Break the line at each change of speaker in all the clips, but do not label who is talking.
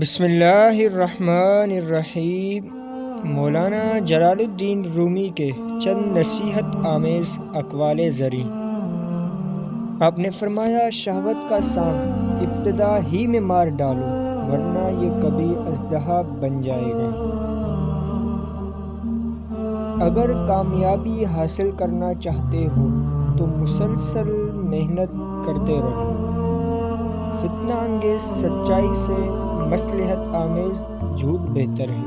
بسم اللہ الرحمن الرحیم۔ مولانا جلال الدین رومی کے چند نصیحت آمیز اقوال زریں۔ آپ نے فرمایا، شہوت کا سانپ ابتدا ہی میں مار ڈالو، ورنہ یہ کبھی اژدہا بن جائے گا۔ اگر کامیابی حاصل کرنا چاہتے ہو تو مسلسل محنت کرتے رہو۔ فتنہ انگیز سچائی سے مصلحت آمیز جھوٹ بہتر ہے۔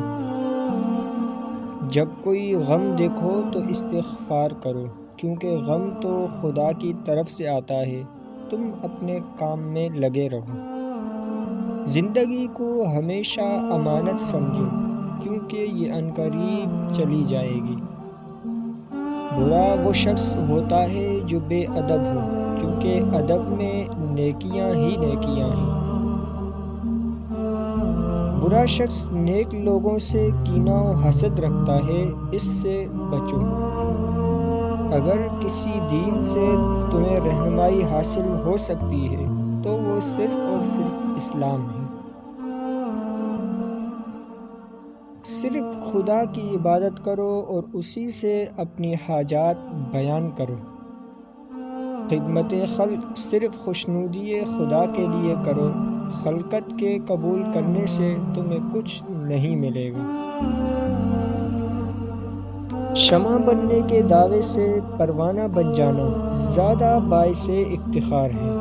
جب کوئی غم دیکھو تو استغفار کرو، کیونکہ غم تو خدا کی طرف سے آتا ہے۔ تم اپنے کام میں لگے رہو۔ زندگی کو ہمیشہ امانت سمجھو، کیونکہ یہ عنقریب چلی جائے گی۔ برا وہ شخص ہوتا ہے جو بے ادب ہو، کیونکہ ادب میں نیکیاں ہی نیکیاں ہیں۔ برا شخص نیک لوگوں سے کینہ و حسد رکھتا ہے، اس سے بچو۔ اگر کسی دین سے تمہیں رہنمائی حاصل ہو سکتی ہے تو وہ صرف اور صرف اسلام ہے۔ صرف خدا کی عبادت کرو اور اسی سے اپنی حاجات بیان کرو۔ خدمت خلق صرف خوشنودی خدا کے لیے کرو۔ خلقت کے قبول کرنے سے تمہیں کچھ نہیں ملے گا۔ شمع بننے کے دعوے سے پروانہ بن جانا زیادہ باعث افتخار ہے۔